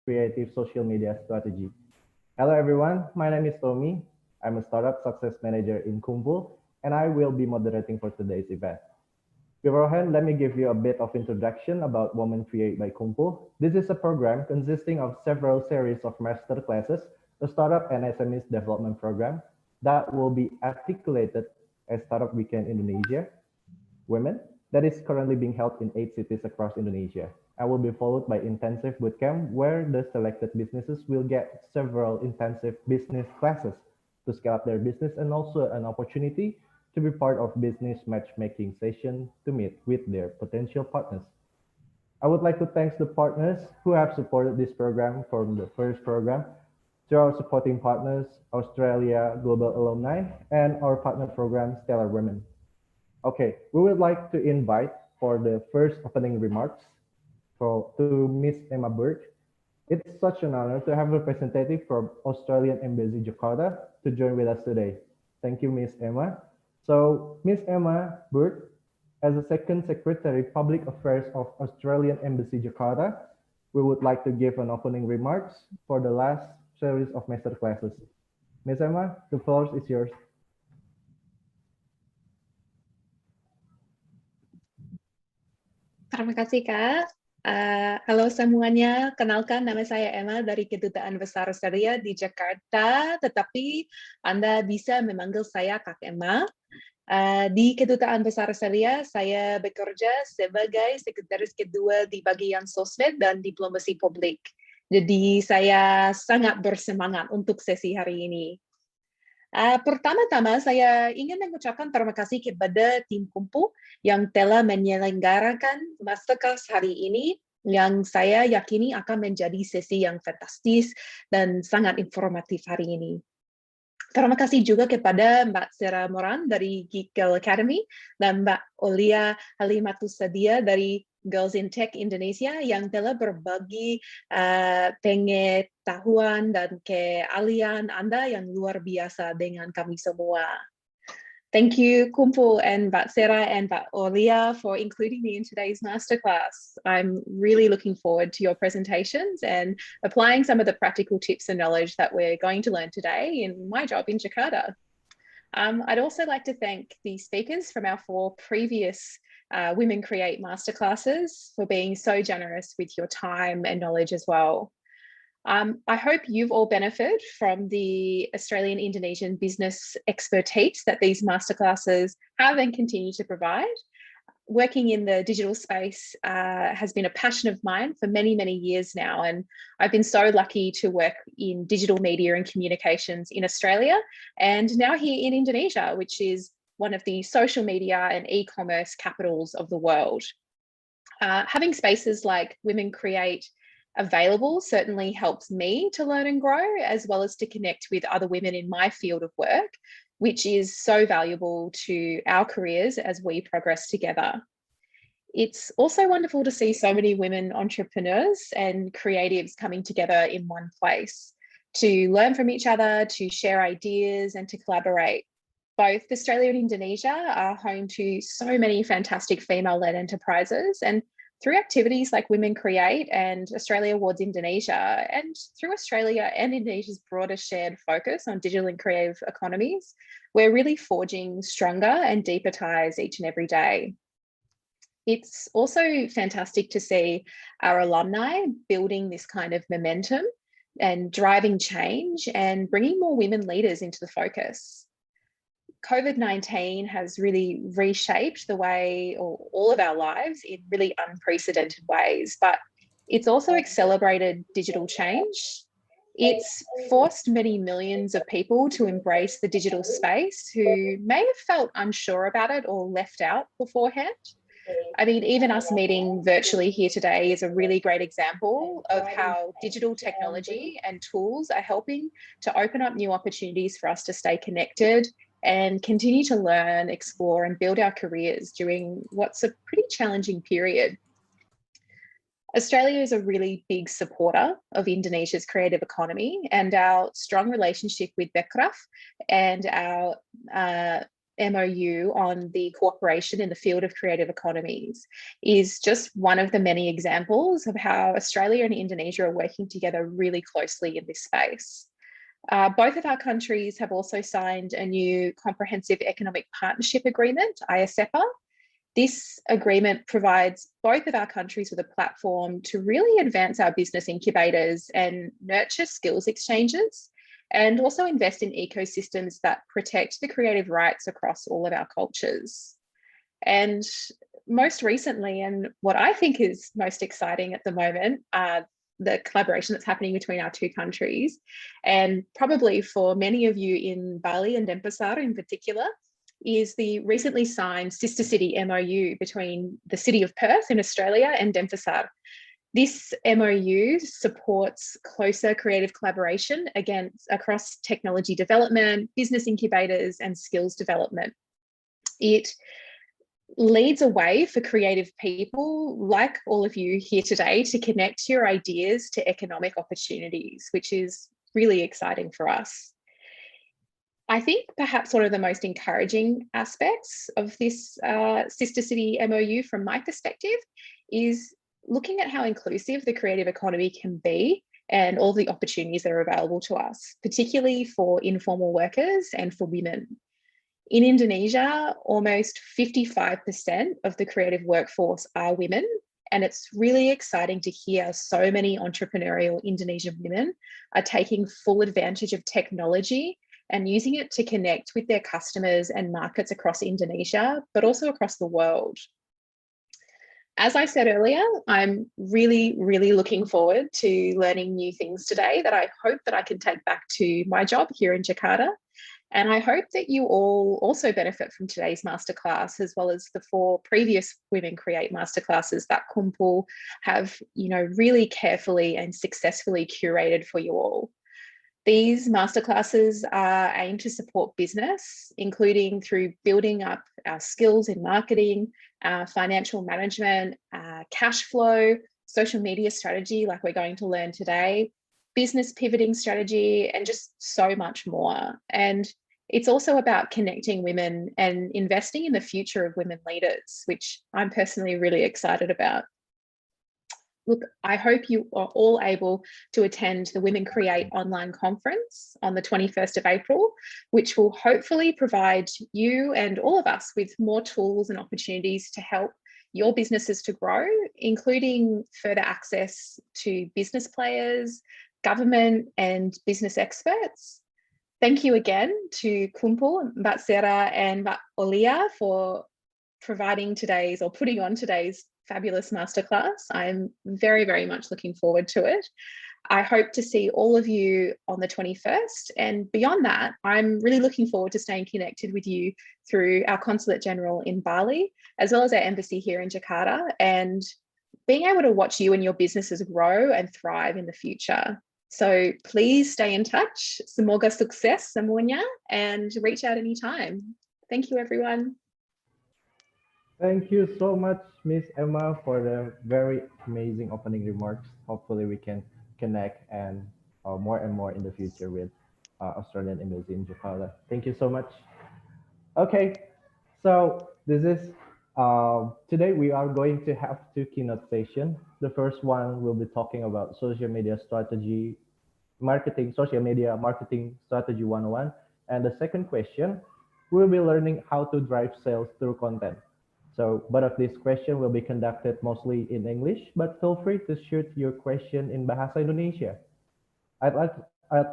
creative social media strategy. Hello everyone, my name is Tommy. I'm a startup success manager in KUMPUL, and I will be moderating for today's event. Beforehand, let me give you a bit of introduction about WomenCreate by KUMPUL. This is a program consisting of several series of master classes, a startup and SMEs development program that will be articulated as Startup Weekend Indonesia Women that is currently being held in 8 cities across Indonesia. And will be followed by intensive bootcamp where the selected businesses will get several intensive business classes to scale up their business and also an opportunity to be part of business matchmaking session to meet with their potential partners. I would like to thank the partners who have supported this program from the first program to our supporting partners, Australia Global Alumni, and our partner program, Stellar Women. Okay, we would like to invite for the first opening remarks to Miss Emma Bird. It's such an honor to have a representative from Australian Embassy Jakarta to join with us today. Thank you, Miss Emma. So, Miss Emma Bird, as the Second Secretary Public Affairs of Australian Embassy Jakarta, we would like to give an opening remarks for the last series of master classes. Miss Emma, the floor is yours. Terima kasih, Kak. Halo semuanya, kenalkan nama saya Emma dari Kedutaan Besar Australia di Jakarta, tetapi Anda bisa memanggil saya Kak Emma. Di Kedutaan Besar Australia, saya bekerja sebagai sekretaris kedua di bagian sosmed dan diplomasi publik. Jadi saya sangat bersemangat untuk sesi hari ini. Pertama-tama saya ingin mengucapkan terima kasih kepada tim KUMPUL yang telah menyelenggarakan Masterclass hari ini yang saya yakini akan menjadi sesi yang fantastis dan sangat informatif hari ini. Terima kasih juga kepada Mbak Sarah Moran dari Geek Girl Academy dan Mbak Olia Halimatus Sadia dari Girls in Tech Indonesia yang telah berbagi pengetahuan dan keahlian Anda yang luar biasa dengan kami semua. Thank you, KUMPUL and Mbak Sarah and Mbak Olia for including me in today's masterclass. I'm really looking forward to your presentations and applying some of the practical tips and knowledge that we're going to learn today in my job in Jakarta. I'd also like to thank the speakers from our 4 previous WomenCreate masterclasses for being so generous with your time and knowledge as well. I hope you've all benefited from the Australian Indonesian business expertise that these masterclasses have and continue to provide. Working in the digital space has been a passion of mine for many, many years now, and I've been so lucky to work in digital media and communications in Australia and now here in Indonesia, which is one of the social media and e-commerce capitals of the world. Having spaces like WomenCreate available certainly helps me to learn and grow, as well as to connect with other women in my field of work, which is so valuable to our careers as we progress together. It's also wonderful to see so many women entrepreneurs and creatives coming together in one place to learn from each other, to share ideas and to collaborate. Both Australia and Indonesia are home to so many fantastic female-led enterprises, and through activities like WomenCreate and Australia Awards Indonesia, and through Australia and Indonesia's broader shared focus on digital and creative economies, we're really forging stronger and deeper ties each and every day. It's also fantastic to see our alumni building this kind of momentum and driving change and bringing more women leaders into the focus. COVID-19 has really reshaped the way, or all of our lives in really unprecedented ways, but it's also accelerated digital change. It's forced many millions of people to embrace the digital space who may have felt unsure about it or left out beforehand. I mean, even us meeting virtually here today is a really great example of how digital technology and tools are helping to open up new opportunities for us to stay connected and continue to learn, explore, and build our careers during what's a pretty challenging period. Australia is a really big supporter of Indonesia's creative economy, and our strong relationship with Bekraf and our MOU on the cooperation in the field of creative economies is just one of the many examples of how Australia and Indonesia are working together really closely in this space. Both of our countries have also signed a new Comprehensive Economic Partnership Agreement, ISEPA. This agreement provides both of our countries with a platform to really advance our business incubators and nurture skills exchanges, and also invest in ecosystems that protect the creative rights across all of our cultures. And most recently, and what I think is most exciting at the moment, the collaboration that's happening between our two countries, and probably for many of you in Bali and Denpasar in particular, is the recently signed Sister City MOU between the City of Perth in Australia and Denpasar. This MOU supports closer creative collaboration across technology development, business incubators, and skills development. It leads a way for creative people like all of you here today to connect your ideas to economic opportunities, which is really exciting for us. I think perhaps one of the most encouraging aspects of this Sister City MOU from my perspective is looking at how inclusive the creative economy can be and all the opportunities that are available to us, particularly for informal workers and for women. In Indonesia, almost 55% of the creative workforce are women, and it's really exciting to hear so many entrepreneurial Indonesian women are taking full advantage of technology and using it to connect with their customers and markets across Indonesia, but also across the world. As I said earlier, I'm really, really looking forward to learning new things today that I hope that I can take back to my job here in Jakarta. And I hope that you all also benefit from today's masterclass, as well as the 4 previous WomenCreate masterclasses that KUMPUL have, really carefully and successfully curated for you all. These masterclasses are aimed to support business, including through building up our skills in marketing, financial management, cash flow, social media strategy, like we're going to learn today, business pivoting strategy, and just so much more. And it's also about connecting women and investing in the future of women leaders, which I'm personally really excited about. Look, I hope you are all able to attend the WomenCreate online conference on the 21st of April, which will hopefully provide you and all of us with more tools and opportunities to help your businesses to grow, including further access to business players, government, and business experts. Thank you again to KUMPUL, Mbak Sarah and Mbak Olia for providing today's or putting on today's fabulous masterclass. I'm very, very much looking forward to it. I hope to see all of you on the 21st. And beyond that, I'm really looking forward to staying connected with you through our Consulate General in Bali, as well as our embassy here in Jakarta, and being able to watch you and your businesses grow and thrive in the future. So please stay in touch. Semoga sukses semuanya, and reach out anytime. Thank you, everyone. Thank you so much, Miss Emma, for the very amazing opening remarks. Hopefully, we can connect and more and more in the future with Australian Embassy in Jakarta. Thank you so much. Okay, so this is today we are going to have 2 keynote sessions. The first one will be talking about social media strategy, social media marketing strategy 101. And the second question, we'll be learning how to drive sales through content. So both of these questions will be conducted mostly in English, but feel free to shoot your question in Bahasa Indonesia. I'd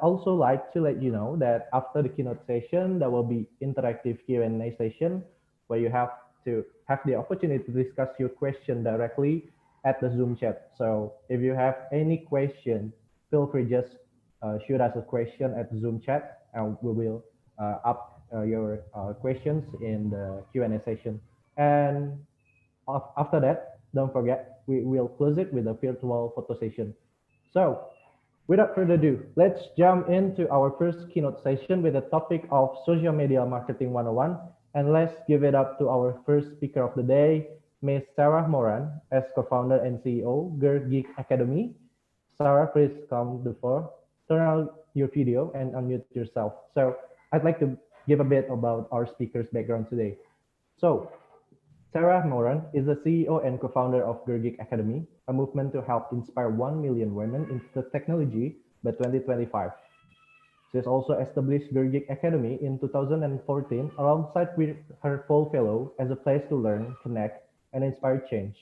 also like to let you know that after the keynote session, there will be interactive Q&A session where you have to have the opportunity to discuss your question directly at the Zoom chat. So if you have any question, feel free just shoot us a question at the Zoom chat, and we will up your questions in the Q&A session. And after that, don't forget, we will close it with a virtual photo session. So without further ado, let's jump into our first keynote session with the topic of social media marketing 101. And let's give it up to our first speaker of the day, Ms. Sarah Moran, as co-founder and CEO, Girl Geek Academy. Sarah, please come to the floor, turn on your video and unmute yourself. So I'd like to give a bit about our speaker's background today. So, Sarah Moran is the CEO and co-founder of Geek Academy, a movement to help inspire 1 million women into technology by 2025. She has also established Geek Academy in 2014 alongside with her full fellow as a place to learn, connect, and inspire change.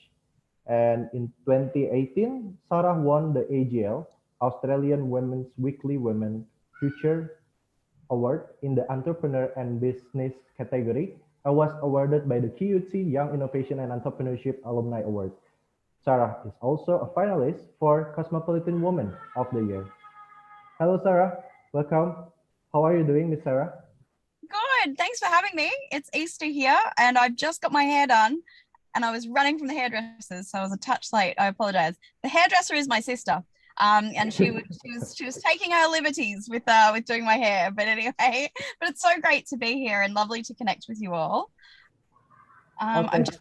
And in 2018, Sarah won the AGL, Australian Women's Weekly Women Future Award in the Entrepreneur and Business category and was awarded by the QUT Young Innovation and Entrepreneurship Alumni Award. Sarah is also a finalist for Cosmopolitan Woman of the Year. Hello, Sarah. Welcome. How are you doing, Miss Sarah? Good. Thanks for having me. It's Easter here, and I've just got my hair done, and I was running from the hairdressers, so I was a touch late. I apologize. The hairdresser is my sister, and she was taking her liberties with doing my hair. But anyway, but it's so great to be here and lovely to connect with you all. I'm just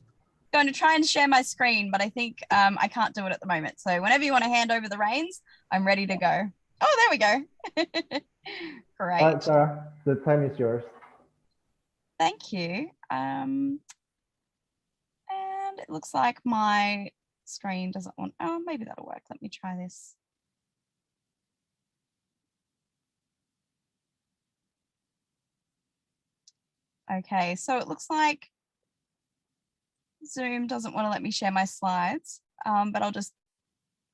going to try and share my screen, but I think I can't do it at the moment. So whenever you want to hand over the reins, I'm ready to go. Oh, there we go. Great. All right, Sarah, the time is yours. Thank you. And it looks like my screen doesn't want, oh, maybe that'll work. Let me try this. Okay, so it looks like Zoom doesn't want to let me share my slides, but I'll just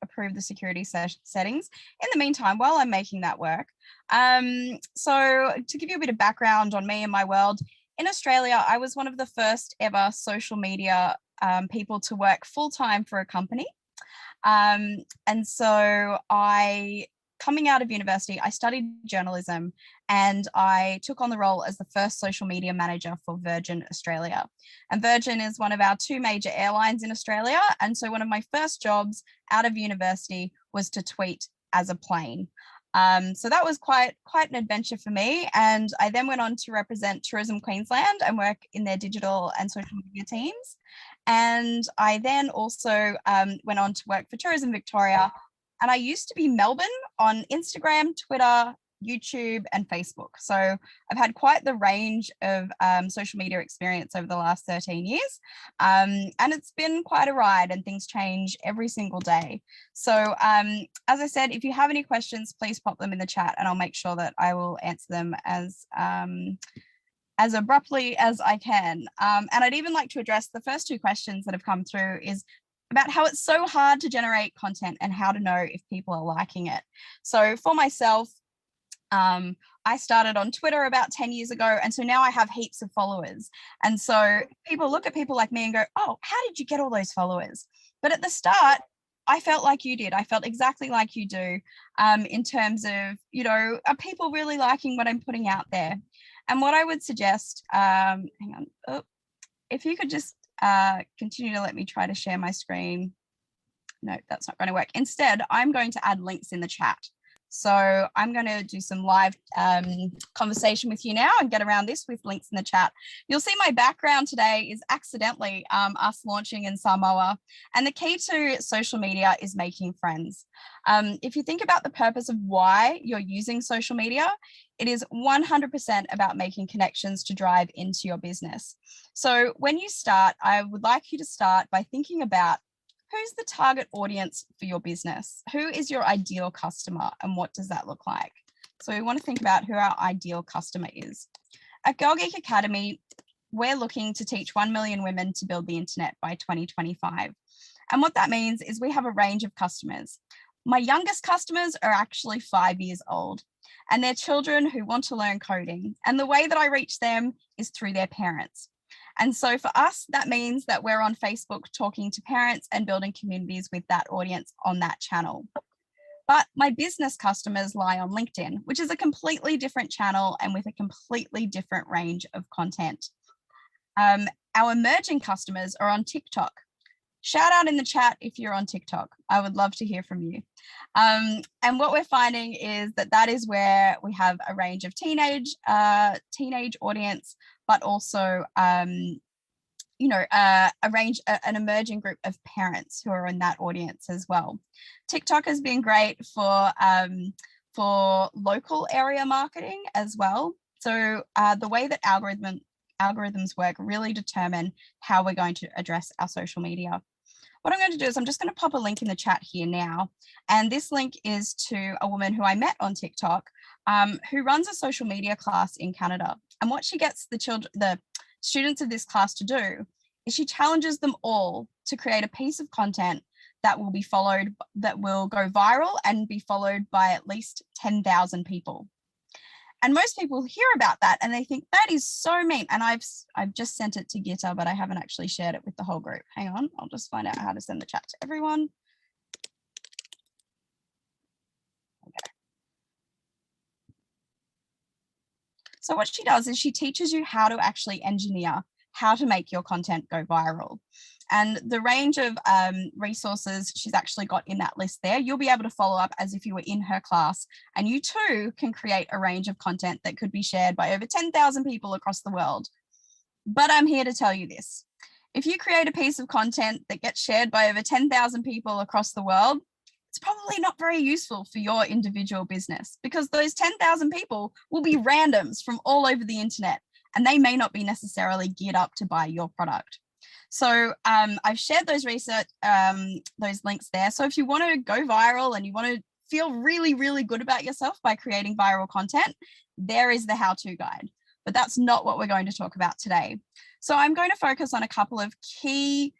approve the security settings. In the meantime, while I'm making that work, so to give you a bit of background on me and my world, in Australia, I was one of the first ever social media people to work full-time for a company. And so coming out of university, I studied journalism and I took on the role as the first social media manager for Virgin Australia. And Virgin is one of our two major airlines in Australia. And so one of my first jobs out of university was to tweet as a plane. So that was quite an adventure for me. And I then went on to represent Tourism Queensland and work in their digital and social media teams. And I then also went on to work for Tourism Victoria. And I used to be Melbourne on Instagram, Twitter, YouTube, and Facebook. So I've had quite the range of social media experience over the last 13 years. And it's been quite a ride and things change every single day. So as I said, if you have any questions, please pop them in the chat and I'll make sure that I will answer them as abruptly as I can. And I'd even like to address the first two questions that have come through is about how it's so hard to generate content and how to know if people are liking it. So for myself, I started on Twitter about 10 years ago. And so now I have heaps of followers. And so people look at people like me and go, oh, how did you get all those followers? But at the start, I felt like you did. I felt exactly like you do in terms of, you know, are people really liking what I'm putting out there? And what I would suggest, hang on, oh, if you could just continue to let me try to share my screen. No, that's not going to work. Instead, I'm going to add links in the chat. So I'm going to do some live conversation with you now and get around this with links in the chat. You'll see my background today is accidentally us launching in Samoa. And the key to social media is making friends. If you think about the purpose of why you're using social media, it is 100% about making connections to drive into your business. So when you start, I would like you to start by thinking about who's the target audience for your business? Who is your ideal customer and what does that look like? So we want to think about who our ideal customer is. At Girl Geek Academy, we're looking to teach 1 million women to build the internet by 2025. And what that means is we have a range of customers. My youngest customers are actually 5 years old and they're children who want to learn coding. And the way that I reach them is through their parents. And so for us, that means that we're on Facebook talking to parents and building communities with that audience on that channel. But my business customers lie on LinkedIn, which is a completely different channel and with a completely different range of content. Our emerging customers are on TikTok. Shout out in the chat if you're on TikTok. I would love to hear from you. And what we're finding is that that is where we have a range of teenage audience, but also, you know, an emerging group of parents who are in that audience as well. TikTok has been great for local area marketing as well. So the way that algorithms work really determine how we're going to address our social media. What I'm going to do is I'm just going to pop a link in the chat here now. And this link is to a woman who I met on TikTok who runs a social media class in Canada. And what she gets the students of this class to do is she challenges them all to create a piece of content that will go viral and be followed by at least 10,000 people. And most people hear about that and they think that is so mean. And I've just sent it to Gitter, but I haven't actually shared it with the whole group. Hang on, I'll just find out how to send the chat to everyone. Okay. So what she does is she teaches you how to actually engineer how to make your content go viral. And the range of resources she's actually got in that list there, you'll be able to follow up as if you were in her class, and you too can create a range of content that could be shared by over 10,000 people across the world. But I'm here to tell you this. If you create a piece of content that gets shared by over 10,000 people across the world, it's probably not very useful for your individual business, because those 10,000 people will be randoms from all over the internet, and they may not be necessarily geared up to buy your product. So I've shared those those links there. So if you want to go viral and you want to feel really, really good about yourself by creating viral content, there is the how-to guide. But that's not what we're going to talk about today. So I'm going to focus on a couple of key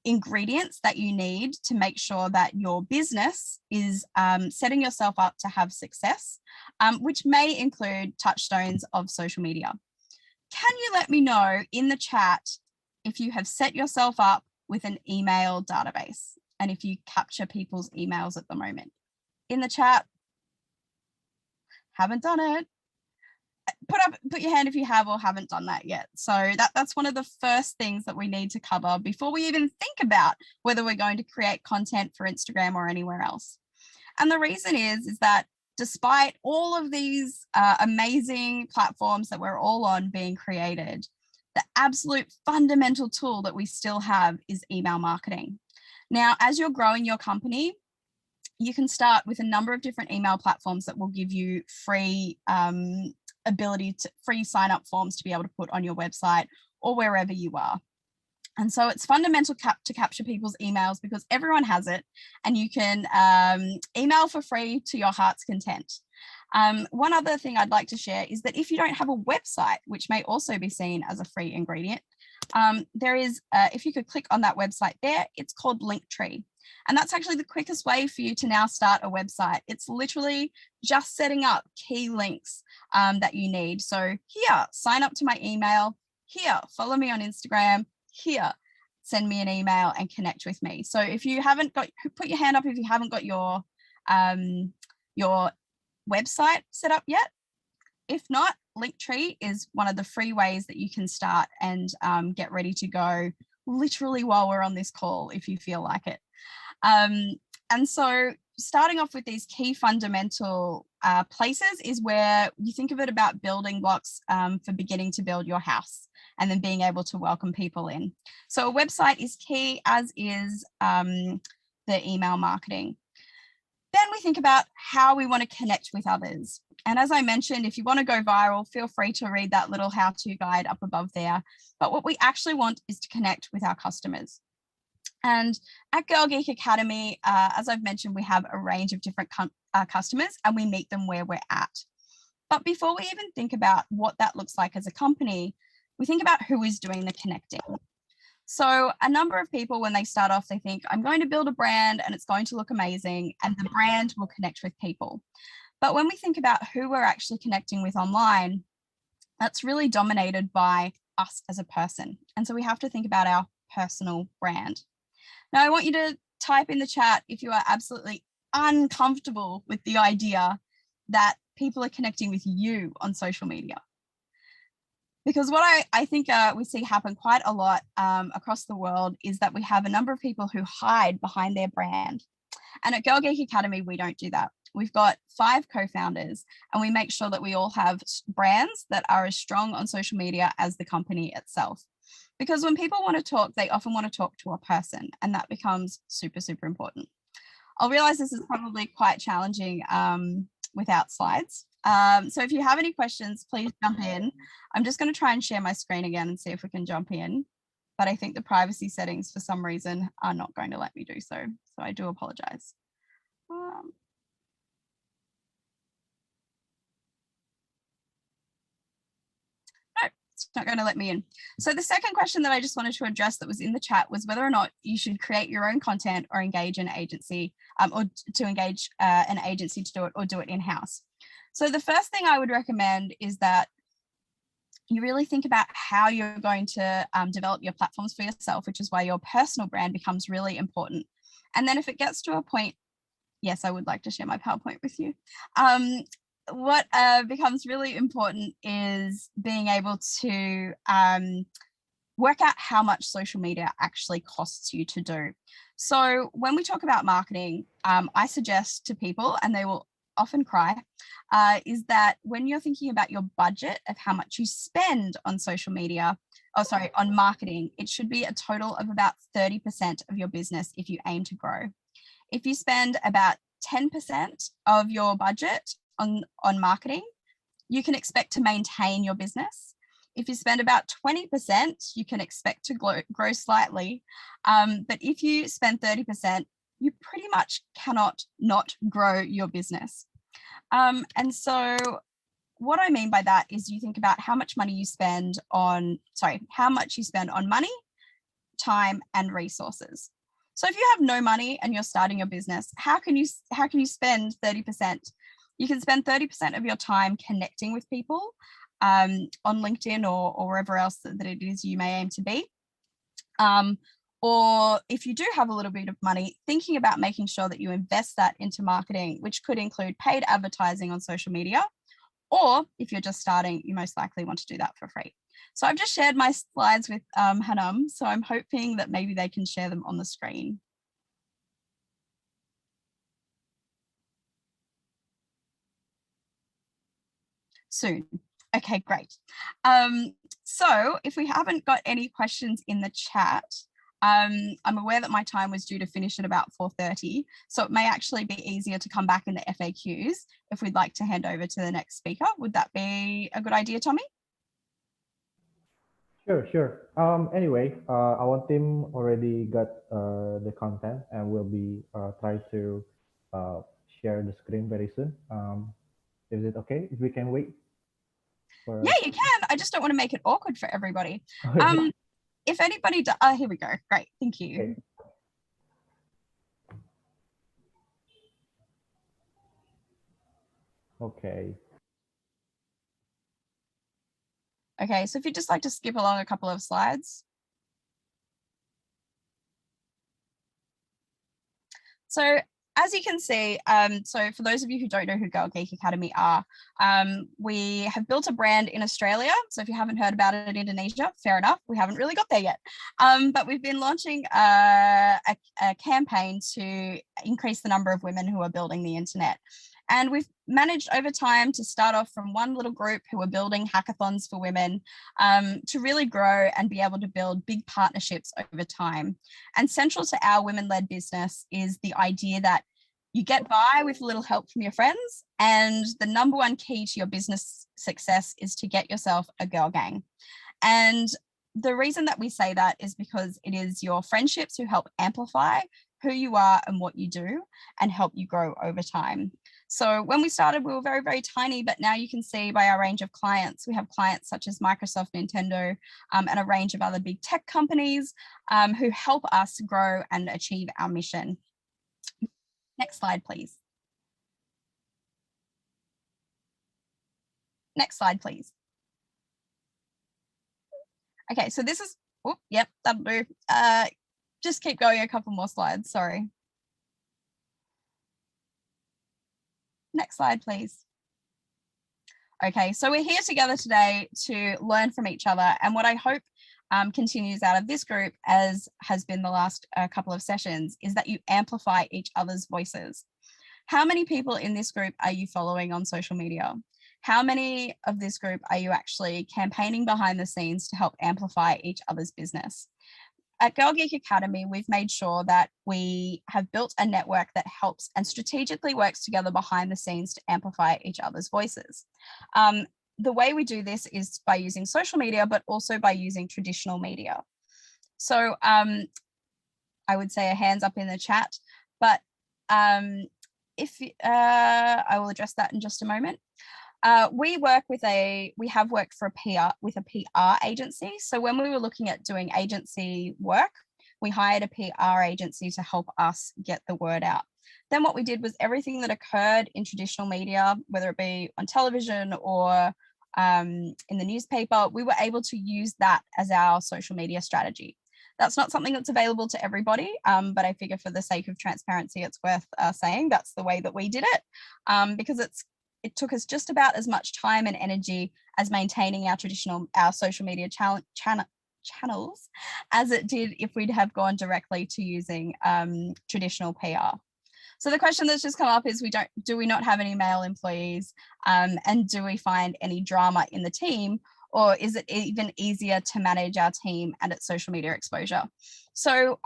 ingredients that you need to make sure that your business is setting yourself up to have success, which may include touchstones of social media. Can you let me know in the chat if you have set yourself up with an email database and if you capture people's emails at the moment? In the chat, haven't done it. Put your hand if you have or haven't done that yet. So that's one of the first things that we need to cover before we even think about whether we're going to create content for Instagram or anywhere else. And the reason is that despite all of these amazing platforms that we're all on being created, the absolute fundamental tool that we still have is email marketing. Now, as you're growing your company, you can start with a number of different email platforms that will give you free free sign-up forms to be able to put on your website or wherever you are. And so it's fundamental to capture people's emails because everyone has it, and you can email for free to your heart's content. One other thing I'd like to share is that if you don't have a website, which may also be seen as a free ingredient, there is, if you could click on that website there, it's called Linktree. And that's actually the quickest way for you to now start a website. It's literally just setting up key links that you need. So here, sign up to my email. Here, follow me on Instagram. Here, send me an email and connect with me. So if you haven't got, put your hand up if you haven't got your website set up yet. If not, Linktree is one of the free ways that you can start and get ready to go literally while we're on this call if you feel like it. And so starting off with these key fundamental places is where you think of it about building blocks for beginning to build your house and then being able to welcome people in. So a website is key, as is the email marketing. Then we think about how we want to connect with others. And as I mentioned, if you want to go viral, feel free to read that little how-to guide up above there. But what we actually want is to connect with our customers. And at Girl Geek Academy, as I've mentioned, we have a range of different customers and we meet them where we're at. But before we even think about what that looks like as a company, we think about who is doing the connecting. So a number of people, when they start off, they think, I'm going to build a brand and it's going to look amazing and the brand will connect with people. But when we think about who we're actually connecting with online, that's really dominated by us as a person. And so we have to think about our personal brand. Now, I want you to type in the chat if you are absolutely uncomfortable with the idea that people are connecting with you on social media. Because what I think we see happen quite a lot across the world is that we have a number of people who hide behind their brand. And at Girl Geek Academy, we don't do that. We've got 5 co-founders and we make sure that we all have brands that are as strong on social media as the company itself. Because when people want to talk, they often want to talk to a person, and that becomes super, super important. I'll realize this is probably quite challenging without slides. So if you have any questions, please jump in. I'm just going to try and share my screen again and see if we can jump in. But I think the privacy settings for some reason are not going to let me do so. So I do apologize. No, it's not going to let me in. So the second question that I just wanted to address that was in the chat was whether or not you should create your own content or engage an agency or to engage an agency to do it or do it in-house. So the first thing I would recommend is that you really think about how you're going to develop your platforms for yourself, which is why your personal brand becomes really important. And then if it gets to a point, yes, I would like to share my PowerPoint with you. What becomes really important is being able to work out how much social media actually costs you to do. So when we talk about marketing, I suggest to people, and they will often cry, is that when you're thinking about your budget of how much you spend on social media, on marketing, it should be a total of about 30% of your business if you aim to grow. If you spend about 10% of your budget on marketing, you can expect to maintain your business. If you spend about 20%, you can expect to grow slightly. But if you spend 30%, you pretty much cannot not grow your business. And so what I mean by that is you think about how much money you spend on, how much you spend on money, time, and resources. So if you have no money and you're starting your business, how can you spend 30%? You can spend 30% of your time connecting with people on LinkedIn or wherever else that it is you may aim to be. Or if you do have a little bit of money, thinking about making sure that you invest that into marketing, which could include paid advertising on social media. Or if you're just starting, you most likely want to do that for free. So I've just shared my slides with Hanum, so I'm hoping that maybe they can share them on the screen. Soon. Okay, great. So if we haven't got any questions in the chat, I'm aware that my time was due to finish at about 4:30, so it may actually be easier to come back in the FAQs if we'd like to hand over to the next speaker. Would that be a good idea, Tommy? Sure. Anyway, our team already got the content, and we'll be try to share the screen very soon. Is it okay if we can wait? Yeah, you can. I just don't want to make it awkward for everybody. If anybody does, here we go. Great, thank you. Okay. Okay, so if you'd just like to skip along a couple of slides. So as you can see, so for those of you who don't know who Girl Geek Academy are, we have built a brand in Australia. So if you haven't heard about it in Indonesia, fair enough, we haven't really got there yet. But we've been launching a campaign to increase the number of women who are building the internet. And we've managed over time to start off from one little group who are building hackathons for women to really grow and be able to build big partnerships over time. And central to our women-led business is the idea that you get by with a little help from your friends, and the number one key to your business success is to get yourself a girl gang. And the reason that we say that is because it is your friendships who help amplify who you are and what you do and help you grow over time. So when we started, we were very, very tiny, but now you can see by our range of clients, we have clients such as Microsoft, Nintendo, and a range of other big tech companies who help us grow and achieve our mission. Next slide, please. Next slide, please. Okay, so this is, oh, yep, that'll do. Just keep going a couple more slides, sorry. Next slide, please. Okay, so we're here together today to learn from each other, and what I hope continues out of this group, as has been the last couple of sessions, is that you amplify each other's voices. How many people in this group are you following on social media? How many of this group are you actually campaigning behind the scenes to help amplify each other's business? at Girl Geek Academy, we've made sure that we have built a network that helps and strategically works together behind the scenes to amplify each other's voices. The way we do this is by using social media, but also by using traditional media. So I would say a hands up in the chat, but if I will address that in just a moment. We have worked for a PR agency. So when we were looking at doing agency work, we hired a PR agency to help us get the word out. Then what we did was everything that occurred in traditional media, whether it be on television or in the newspaper, we were able to use that as our social media strategy. That's not something that's available to everybody, but I figure for the sake of transparency, it's worth saying that's the way that we did it, because it took us just about as much time and energy as maintaining our social media channels as it did if we'd have gone directly to using traditional PR. So the question that's just come up is, do we not have any male employees, and do we find any drama in the team, or is it even easier to manage our team and its social media exposure? So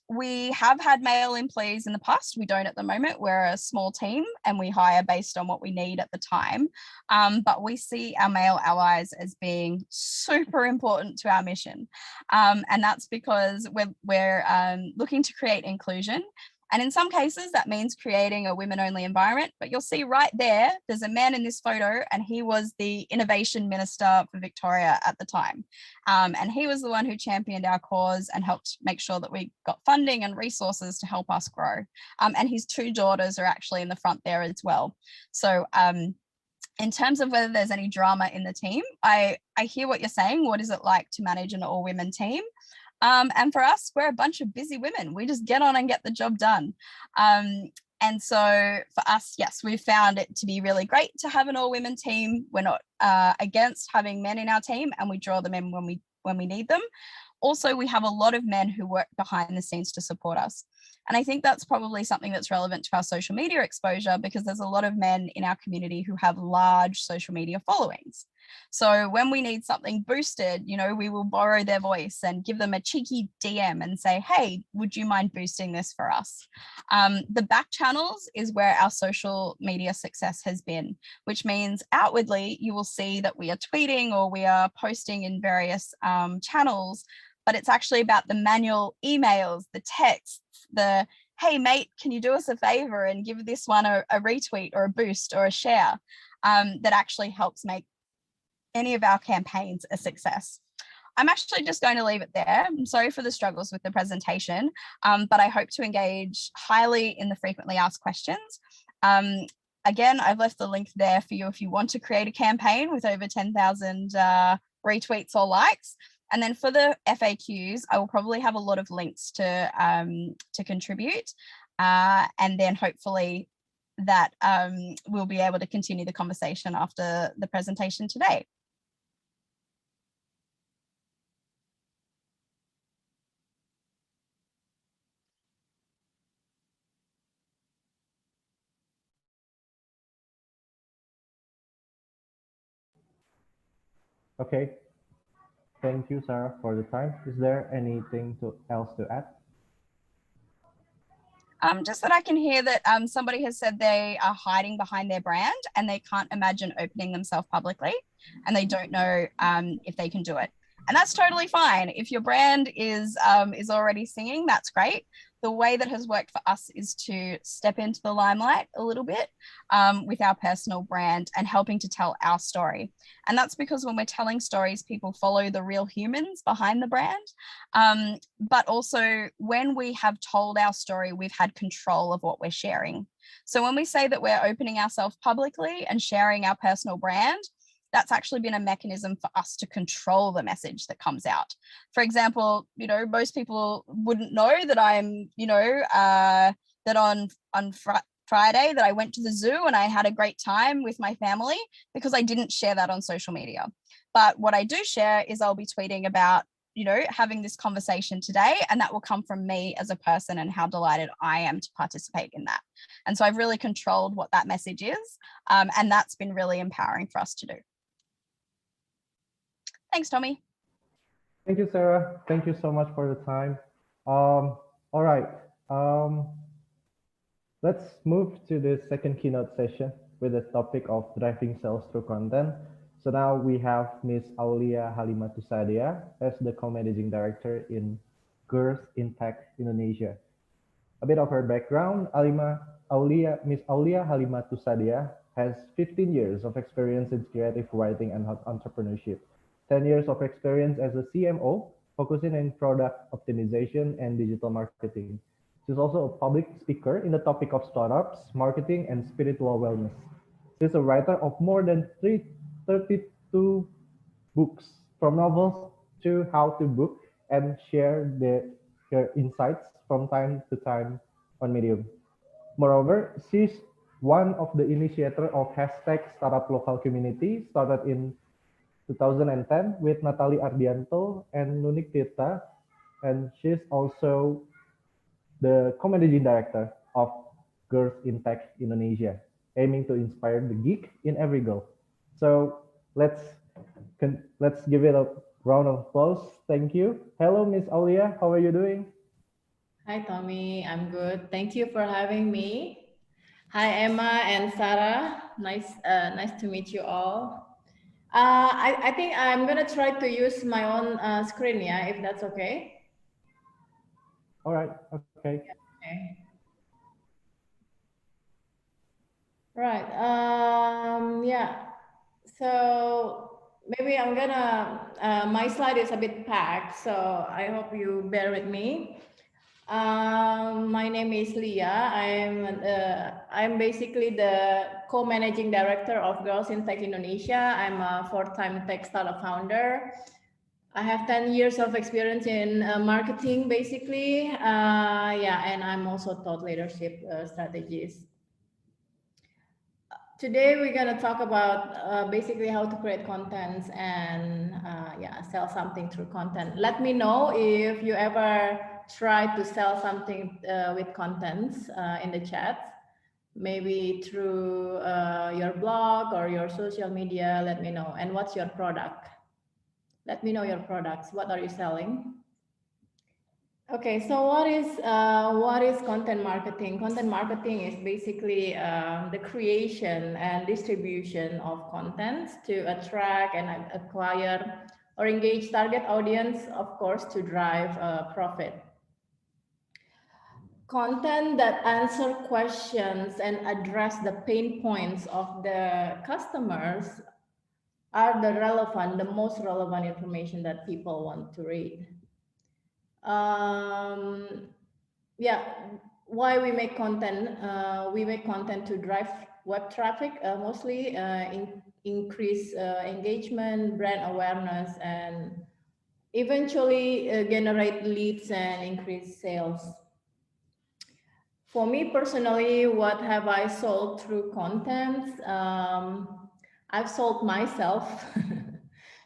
we have had male employees in the past. We don't at the moment. We're a small team and we hire based on what we need at the time. But we see our male allies as being super important to our mission. And that's because we're looking to create inclusion. And in some cases, that means creating a women-only environment. But you'll see right there, there's a man in this photo, and he was the innovation minister for Victoria at the time. And he was the one who championed our cause and helped make sure that we got funding and resources to help us grow. And his two daughters are actually in the front there as well. So in terms of whether there's any drama in the team, I hear what you're saying. What is it like to manage an all-women team? And for us, we're a bunch of busy women. We just get on and get the job done. And so for us, yes, we've found it to be really great to have an all-women team. We're not against having men in our team, and we draw them in when we need them. Also, we have a lot of men who work behind the scenes to support us. And I think that's probably something that's relevant to our social media exposure, because there's a lot of men in our community who have large social media followings. So when we need something boosted, we will borrow their voice and give them a cheeky DM and say, hey, would you mind boosting this for us? The back channels is where our social media success has been, which means outwardly you will see that we are tweeting or we are posting in various channels, but it's actually about the manual emails, the texts, the, hey mate, can you do us a favor and give this one a retweet or a boost or a share, that actually helps make any of our campaigns a success. I'm actually just going to leave it there. I'm sorry for the struggles with the presentation, but I hope to engage highly in the frequently asked questions. Again, I've left the link there for you if you want to create a campaign with over 10,000 retweets or likes. And then for the FAQs, I will probably have a lot of links to contribute. And then hopefully that we'll be able to continue the conversation after the presentation today. Okay. Thank you, Sarah, for the time. Is there anything else to add? Just that I can hear that somebody has said they are hiding behind their brand and they can't imagine opening themselves publicly, and they don't know if they can do it. And that's totally fine. If your brand is already singing, that's great. The way that has worked for us is to step into the limelight a little bit with our personal brand and helping to tell our story. And that's because when we're telling stories, people follow the real humans behind the brand. But also when we have told our story, we've had control of what we're sharing. So when we say that we're opening ourselves publicly and sharing our personal brand, that's actually been a mechanism for us to control the message that comes out. For example, most people wouldn't know that I'm, that on Friday that I went to the zoo and I had a great time with my family, because I didn't share that on social media. But what I do share is I'll be tweeting about, having this conversation today, and that will come from me as a person and how delighted I am to participate in that. And so I've really controlled what that message is, and that's been really empowering for us to do. Thanks, Tommy. Thank you, Sarah. Thank you so much for the time. All right. Um, let's move to the second keynote session with the topic of driving sales through content. So now we have Miss Aulia Halimatusadia as the co-managing director in Girls in Tech Indonesia. A bit of her background, Miss Aulia Halimatusadia has 15 years of experience in creative writing and entrepreneurship, 10 years of experience as a CMO, focusing on product optimization and digital marketing. She's also a public speaker in the topic of startups, marketing, and spiritual wellness. She's a writer of more than 32 books, from novels to how to book, and share her insights from time to time on Medium. Moreover, she's one of the initiator of hashtag Startup Local Community, started in 2010 with Natalie Ardianto and Nunik Tirta, and she's also the co-managing director of Girls in Tech Indonesia, aiming to inspire the geek in every girl. So let's let's give it a round of applause. Thank you. Hello, Miss Aulia. How are you doing? Hi, Tommy. I'm good. Thank you for having me. Hi, Emma and Sarah. Nice to meet you all. I think I'm gonna try to use my own screen, yeah, if that's okay. All right. Okay. Okay. Right. Yeah. So maybe I'm gonna. My slide is a bit packed, so I hope you bear with me. My name is Leah. I'm basically the co-managing director of Girls in Tech Indonesia. I'm a four-time tech startup founder. I have 10 years of experience in marketing, basically. Yeah, and I'm also taught leadership strategies. Today we're gonna talk about basically how to create contents and yeah, sell something through content. Let me know if you ever try to sell something with contents in the chat, maybe through your blog or your social media. Let me know. And what's your product? Let me know your products. What are you selling? Okay, so what is content marketing? Content marketing is basically the creation and distribution of content to attract and acquire or engage target audience, of course, to drive profit. Content that answer questions and address the pain points of the customers are the most relevant information that people want to read. Yeah, why we make content? We make content to drive web traffic, mostly increase engagement, brand awareness, and eventually generate leads and increase sales. For me personally, what have I sold through content? I've sold myself.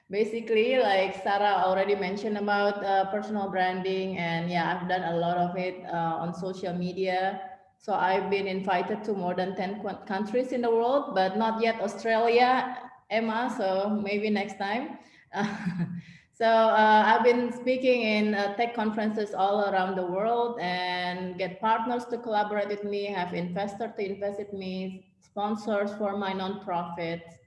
Basically, like Sarah already mentioned about personal branding, and yeah, I've done a lot of it on social media. So I've been invited to more than 10 countries in the world, but not yet Australia, Emma, so maybe next time. So I've been speaking in tech conferences all around the world and get partners to collaborate with me, have investors to invest with me, sponsors for my nonprofits,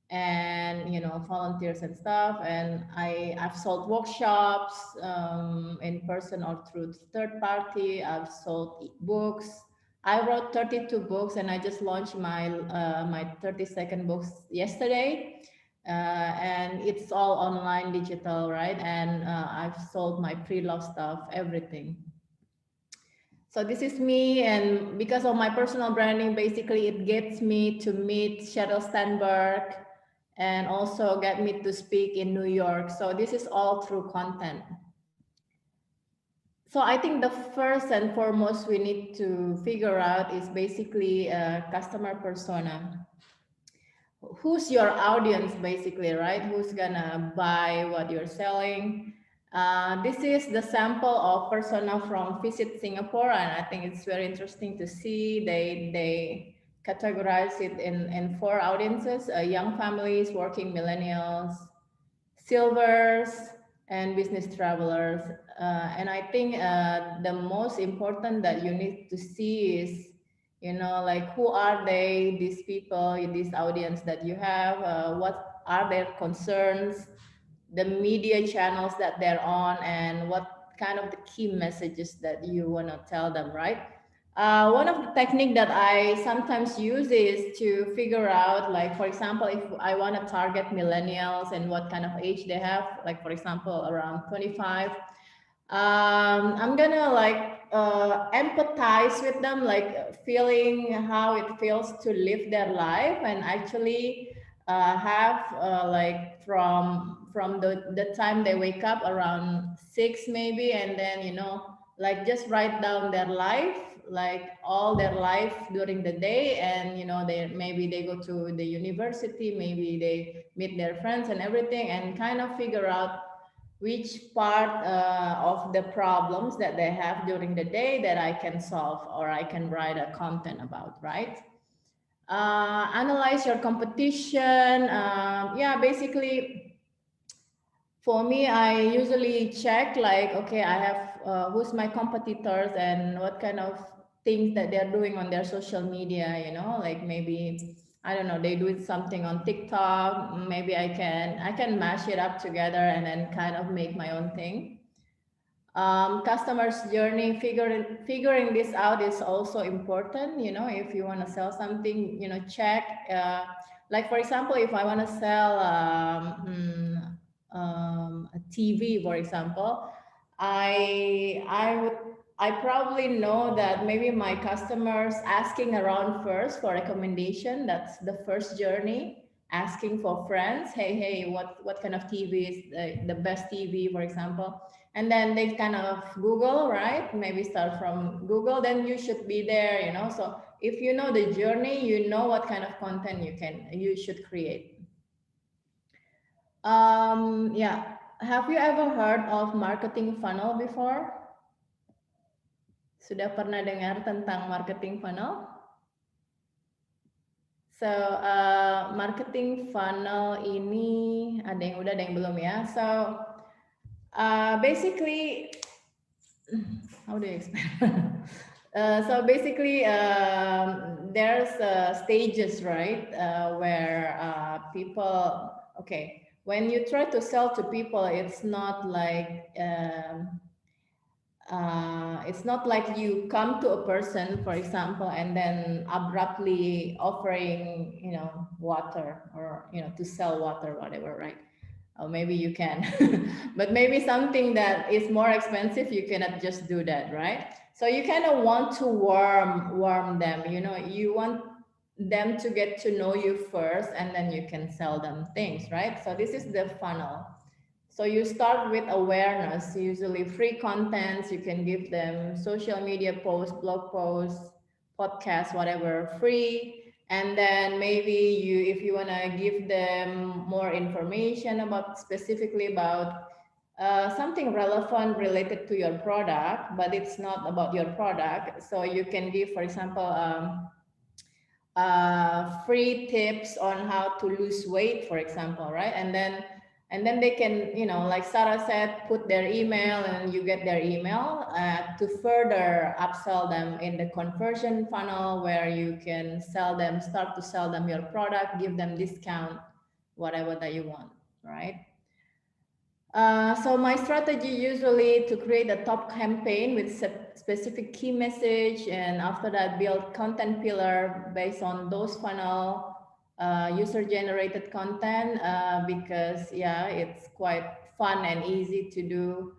and volunteers and stuff. And I've sold workshops in person or through third party. I've sold books. I wrote 32 books, and I just launched my my 32nd books yesterday. And it's all online, digital, right? And I've sold my pre-love stuff, everything. So this is me, and because of my personal branding, basically it gets me to meet Sheryl Sandberg and also get me to speak in New York. So this is all through content. So I think the first and foremost we need to figure out is basically a customer persona. Who's your audience, basically, right? Who's gonna buy what you're selling? This is the sample of persona from Visit Singapore, and I think it's very interesting to see. They categorize it in four audiences: young families, working millennials, silvers, and business travelers. And I think the most important that you need to see is, like who are they, these people, this audience that you have, what are their concerns, the media channels that they're on, and what kind of the key messages that you want to tell them, right? One of the technique that I sometimes use is to figure out, like, for example, if I want to target millennials and what kind of age they have, like, for example, around 25, I'm gonna like empathize with them, like feeling how it feels to live their life, and actually have like from the time they wake up around 6 maybe, and then like just write down their life, like all their life during the day, and maybe they go to the university, maybe they meet their friends and everything, and kind of figure out which part of the problems that they have during the day that I can solve or I can write a content about, right? Analyze your competition. Yeah, basically, for me, I usually check like, okay, I have who's my competitors and what kind of things that they're doing on their social media, like maybe, I don't know, they do something on TikTok, maybe I can mash it up together and then kind of make my own thing. Customer's journey, figuring this out is also important. If you want to sell something, check, like for example, if I want to sell a TV, for example, I probably know that maybe my customers asking around first for recommendation. That's the first journey. Asking for friends, hey, what kind of TV is the best TV, for example, and then they kind of Google, right? Maybe start from Google, then you should be there, So if you know the journey, you know what kind of content you should create. Yeah. Have you ever heard of marketing funnel before? Sudah pernah dengar tentang marketing funnel? So, marketing funnel ini ada yang udah, ada yang belum ya. So, basically, how do you explain? So basically, there's stages, right? Where people, okay, when you try to sell to people, it's not like you come to a person, for example, and then abruptly offering, water, or to sell water, whatever, right? Or maybe you can, but maybe something that is more expensive, you cannot just do that, right? So you kind of want to warm them, you want them to get to know you first, and then you can sell them things, right? So this is the funnel. So you start with awareness, usually free contents, you can give them social media posts, blog posts, podcasts, whatever, free. And then maybe if you want to give them more information specifically about something relevant related to your product, but it's not about your product. So you can give, for example, free tips on how to lose weight, for example, right? And then they can, like Sarah said, put their email, and you get their email to further upsell them in the conversion funnel, where you can start to sell them your product, give them discount, whatever that you want, right? So my strategy usually to create a top campaign with specific key message, and after that build content pillar based on those funnel user-generated content, because yeah, it's quite fun and easy to do.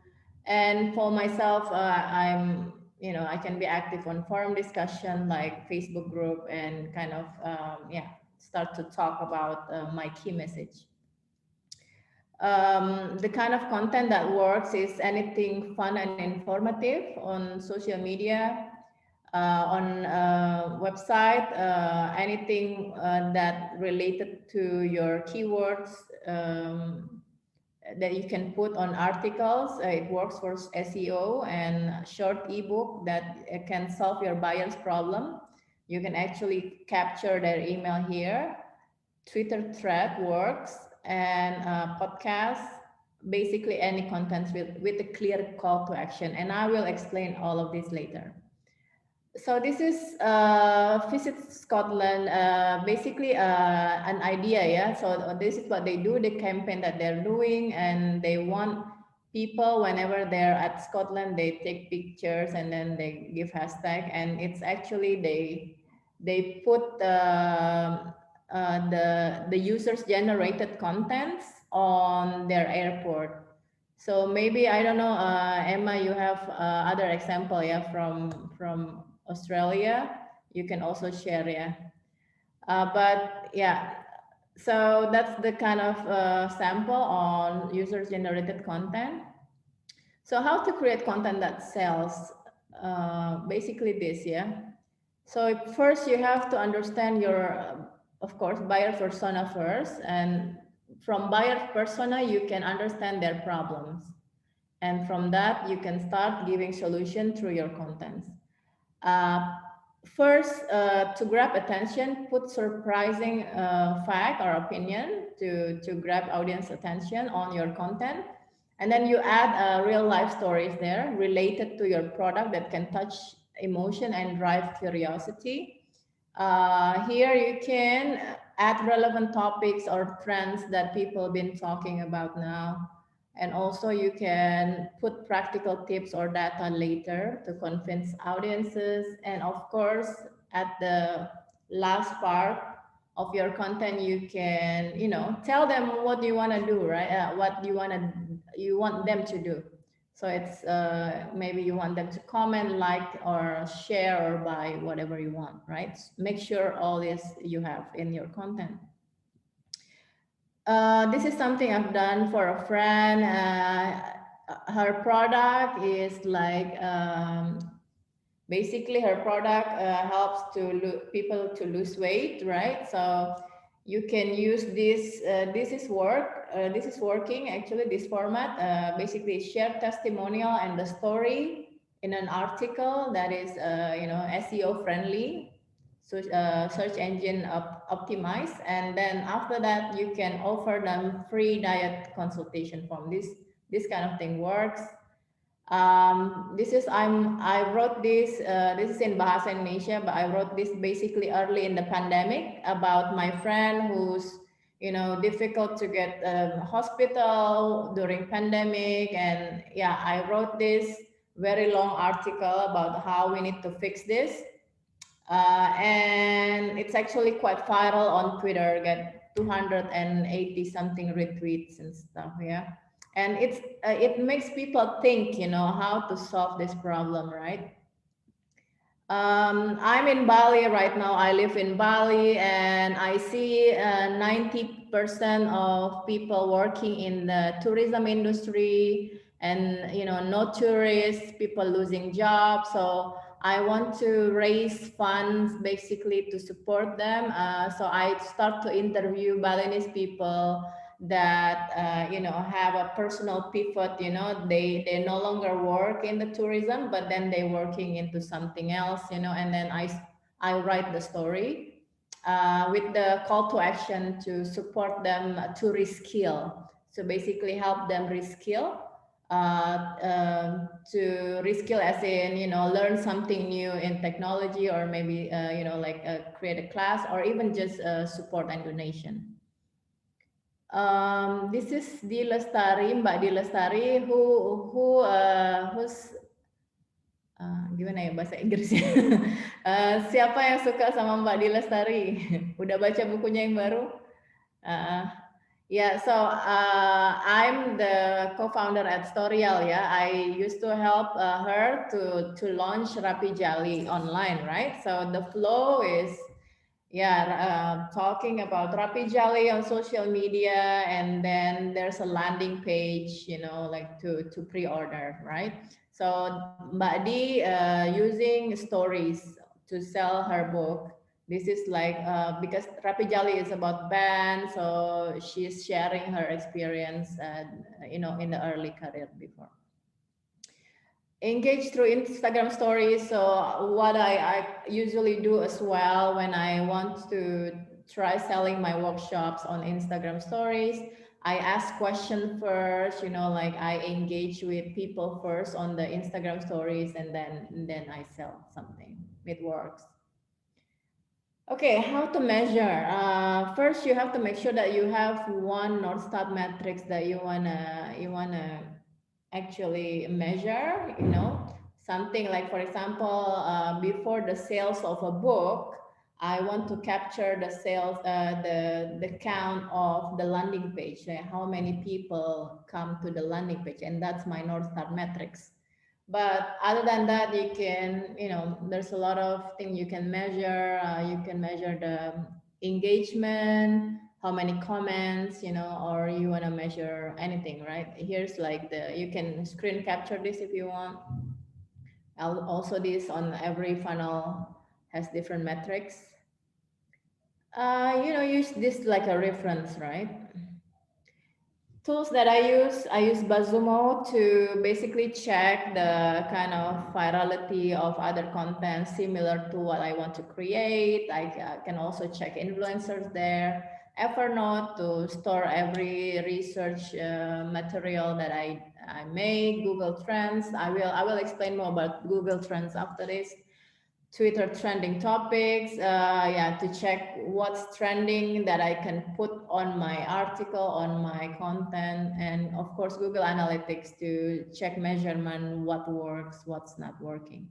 And for myself, I can be active on forum discussion like Facebook group, and kind of start to talk about my key message. The kind of content that works is anything fun and informative on social media, on website, anything that related to your keywords, that you can put on articles. It works for SEO, and short ebook that can solve your buyer's problem. You can actually capture their email here. Twitter thread works, and podcast, basically any contents with a clear call to action. And I will explain all of this later. So this is Visit Scotland, basically an idea, yeah. So this is what they do, the campaign that they're doing, and they want people, whenever they're at Scotland, they take pictures and then they give hashtag, and it's actually they put the users generated contents on their airport. So maybe, I don't know, Emma, you have other example, yeah, from Australia. You can also share, yeah. But yeah, so that's the kind of sample on user generated content. So how to create content that sells? Basically this, yeah. So first you have to understand your, of course, buyer persona first, and from buyer persona you can understand their problems. And from that, you can start giving solution through your contents. First, to grab attention, put surprising fact or opinion to grab audience attention on your content. And then you add real life stories there related to your product that can touch emotion and drive curiosity. Here you can add relevant topics or trends that people have been talking about now. And also you can put practical tips or data later to convince audiences. And of course, at the last part of your content, you can, tell them what you want to do, right? What you want them to do. So it's maybe you want them to comment, like, or share, or buy, whatever you want, right? Make sure all this you have in your content. This is something I've done for a friend. Her product is like, basically her product helps people to lose weight, right? So you can use this. This is working actually. This format basically share testimonial and the story in an article that is SEO friendly. So search engine optimized, and then after that you can offer them free diet consultation form. This kind of thing works. I wrote this. This is in Bahasa Indonesia, but I wrote this basically early in the pandemic about my friend who's difficult to get hospital during pandemic, and yeah, I wrote this very long article about how we need to fix this. And it's actually quite viral on Twitter, get 280 something retweets and stuff, yeah. And it makes people think, how to solve this problem, right? I'm in Bali right now. I live in Bali, and I see 90% of people working in the tourism industry, and no tourists, people losing jobs. So I want to raise funds basically to support them. So I start to interview Balinese people that have a personal pivot. They no longer work in the tourism, but then they working into something else, and then I write the story with the call to action to support them to reskill. So basically help them reskill, to reskill as in learn something new in technology, or maybe create a class, or even just support and donation. This is Di Lestari, Mbak Di Lestari, who's gimana ya bahasa Inggrisnya? Siapa yang suka sama Mbak Di Lestari? Udah baca bukunya yang baru? Yeah, so I'm the co-founder at Storyal. Yeah, I used to help her to launch Rapi Jali online, right? So the flow is talking about Rapi Jali on social media, and then there's a landing page, like to pre-order, right? So Mbak Di using stories to sell her book. This is like because Rapi Jali is about band, so she's sharing her experience, in the early career before. Engage through Instagram stories. So what I usually do as well when I want to try selling my workshops on Instagram stories. I ask questions first, you know, like I engage with people first on the Instagram stories, and then I sell something. It works. Okay, how to measure? First, you have to make sure that you have one North Star metrics that you wanna actually measure. You know, something like, for example, before the sales of a book, I want to capture the sales, the count of the landing page, like how many people come to the landing page, and that's my North Star metrics. But other than that, you can, you know, there's a lot of things you can measure. You can measure the engagement, how many comments, you know, or you want to measure anything, right? Here's like you can screen capture this if you want. Also, this on every funnel has different metrics. You know, use this like a reference, right? Tools that I use Bazumo to basically check the kind of virality of other content similar to what I want to create. I can also check influencers there. Evernote to store every research material that I make. Google Trends. I will explain more about Google Trends after this. Twitter trending topics, yeah, to check what's trending that I can put on my article, on my content, and of course Google Analytics to check measurement, what works, what's not working.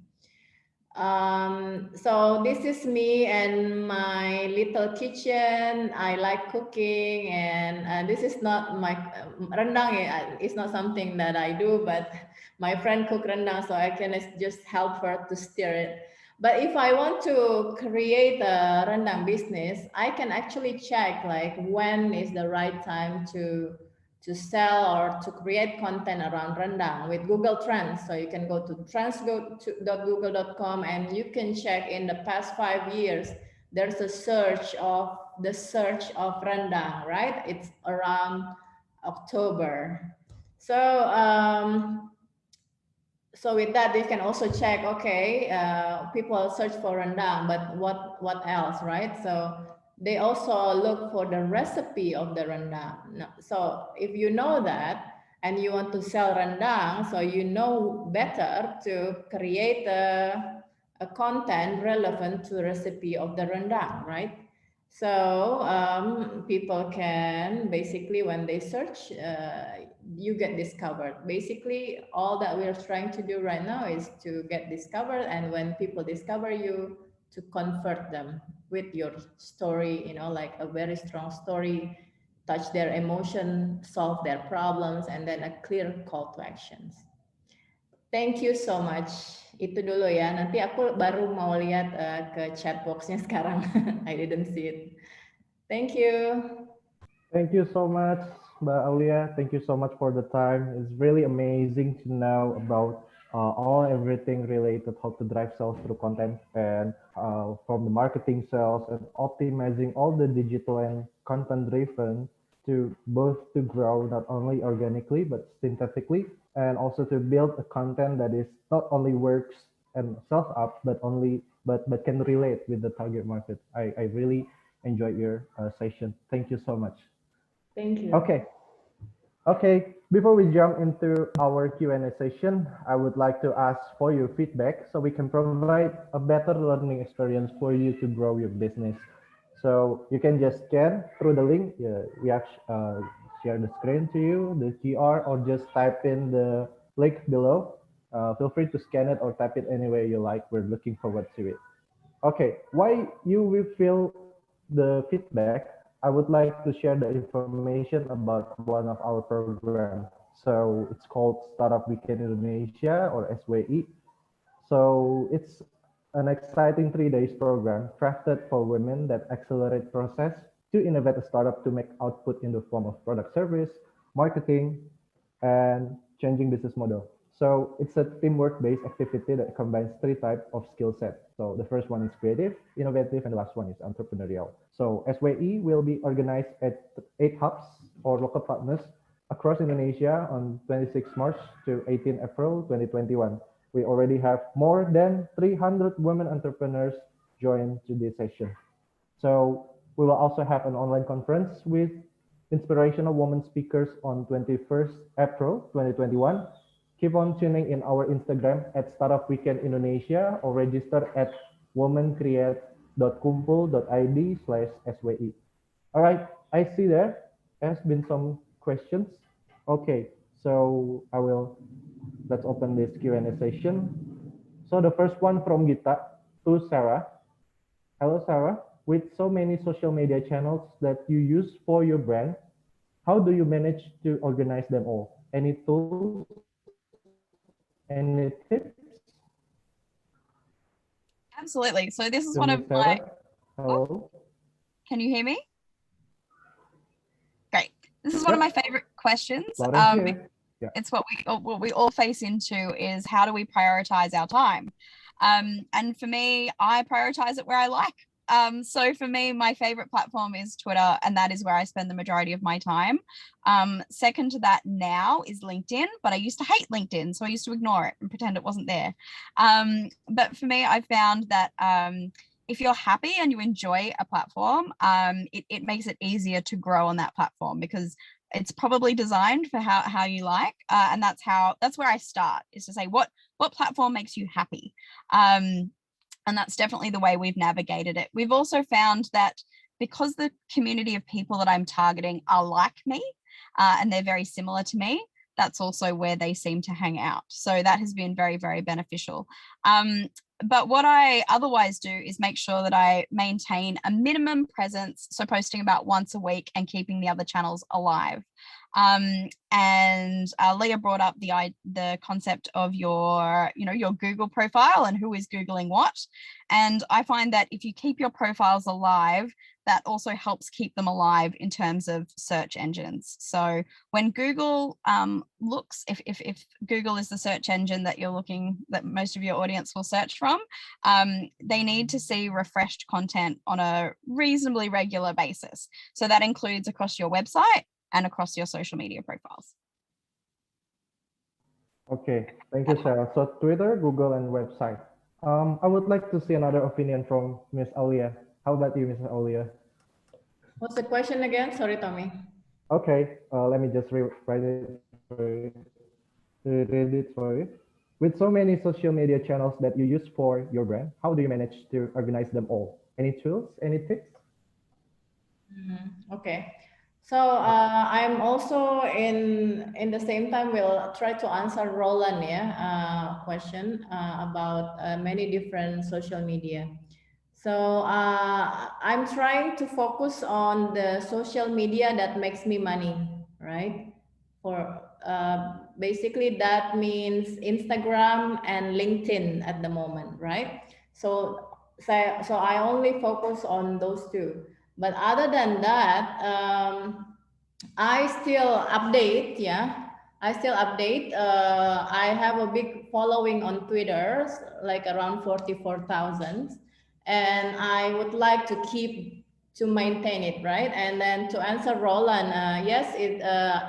So this is me and my little kitchen. I like cooking, and this is not my rendang. It's not something that I do, but my friend cook rendang, so I can just help her to stir it. But if I want to create a rendang business, I can actually check like when is the right time to sell or to create content around rendang with Google Trends. So you can go to trends.google.com and you can check in the past 5 years. There's a search of rendang, right? It's around October. So with that, they can also check, okay, people search for rendang, but what else, right? So they also look for the recipe of the rendang. So if you know that and you want to sell rendang, so you know better to create a content relevant to the recipe of the rendang, right? So people can basically, when they search, you get discovered. Basically, all that we're trying to do right now is to get discovered, and when people discover you, to convert them with your story, you know, like a very strong story, touch their emotion, solve their problems, and then a clear call to actions. Thank you so much. Itu dulu ya. Nanti aku baru mau lihat ke chat box-nya sekarang. I didn't see it. Thank you. Thank you so much, Mbak Aulia. Thank you so much for the time. It's really amazing to know about everything related how to drive sales through content, and from the marketing sales and optimizing all the digital and content driven to both to grow not only organically but synthetically, and also to build a content that is not only works and sells up but can relate with the target market. I really enjoyed your session. Thank you so much. Thank you. Okay. Before we jump into our Q&A session, I would like to ask for your feedback so we can provide a better learning experience for you to grow your business. So you can just scan through the link. We have share the screen to you, the QR, or just type in the link below. Feel free to scan it or type it any way you like. We're looking forward to it. Okay, why you will feel the feedback, I would like to share the information about one of our programs. So it's called Startup Weekend Indonesia, or SWI. So it's an exciting 3 days program crafted for women that accelerate process to innovate a startup to make output in the form of product service, marketing, and changing business model. So it's a teamwork-based activity that combines 3 types of skill set. So the first one is creative, innovative, and the last one is entrepreneurial. So SWI will be organized at 8 hubs or local partners across Indonesia on 26 March to 18 April 2021. We already have more than 300 women entrepreneurs join to this session. So We will also have an online conference with inspirational women speakers on 21st April 2021. Keep on tuning in our Instagram at Startup Weekend Indonesia or register at womencreate.kumpul.id/SWI. All right, I see there has been some questions. Okay, so let's open this Q&A session. So the first one from Gita to Sarah. Hello, Sarah. With so many social media channels that you use for your brand, how do you manage to organize them all? Any tools? Any tips? Absolutely. So this is To one Miss of my, Sarah. Hello. can you hear me? Great. This is one of my favorite questions. Loud and clear. Yeah. It's what we all face into is how do we prioritize our time? And for me, I prioritize it where I like. So for me, my favorite platform is Twitter, and that is where I spend the majority of my time. Second to that now is LinkedIn, but I used to hate LinkedIn, so I used to ignore it and pretend it wasn't there. But for me, I found that if you're happy and you enjoy a platform, it makes it easier to grow on that platform because it's probably designed for how you like, and that's where I start, is to say what platform makes you happy. And that's definitely the way we've navigated it. We've also found that because the community of people that I'm targeting are like me, and they're very similar to me, that's also where they seem to hang out. So that has been very, very beneficial. But what I otherwise do is make sure that I maintain a minimum presence, so posting about once a week and keeping the other channels alive. And Leah brought up the concept of your Google profile and who is Googling what. And I find that if you keep your profiles alive, that also helps keep them alive in terms of search engines. So when Google looks, if Google is the search engine that that most of your audience will search from, they need to see refreshed content on a reasonably regular basis. So that includes across your website and across your social media profiles. Okay, thank you, Sarah. So Twitter, Google, and website. I would like to see another opinion from Miss Aulia. How about you, Miss Aulia? What's the question again? Sorry, Tommy. Okay, let me just read it for you. With so many social media channels that you use for your brand, how do you manage to organize them all? Any tools, any tips? Okay. So I'm also in the same time will try to answer Roland question about many different social media. So I'm trying to focus on the social media that makes me money, right? For basically that means Instagram and LinkedIn at the moment, right? So I only focus on those two. But other than that, I still update. Yeah, I still update. I have a big following on Twitter, like around 44,000, and I would like to keep to maintain it, right? And then to answer Roland, yes,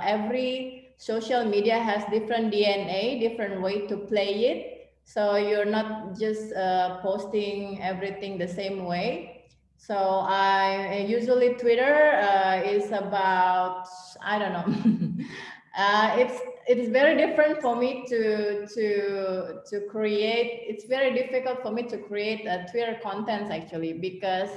every social media has different DNA, different way to play it. So you're not just posting everything the same way. So I usually Twitter is about, I don't know. It is very different for me to create. It's very difficult for me to create Twitter contents actually, because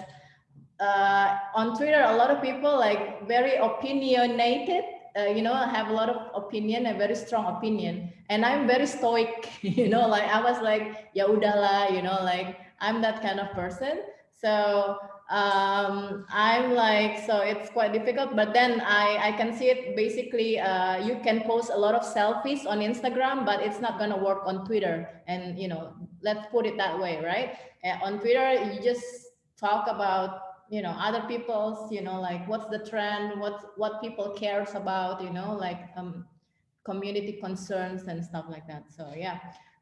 on Twitter a lot of people like very opinionated. Have a lot of opinion, a very strong opinion, and I'm very stoic. Like I was like, ya udahlah, like I'm that kind of person. So I'm like, so it's quite difficult, but then I can see it basically. You can post a lot of selfies on Instagram, but it's not gonna work on Twitter. And let's put it that way, right? On Twitter you just talk about other people's, like what's the trend, what people cares about, like community concerns and stuff like that. So yeah.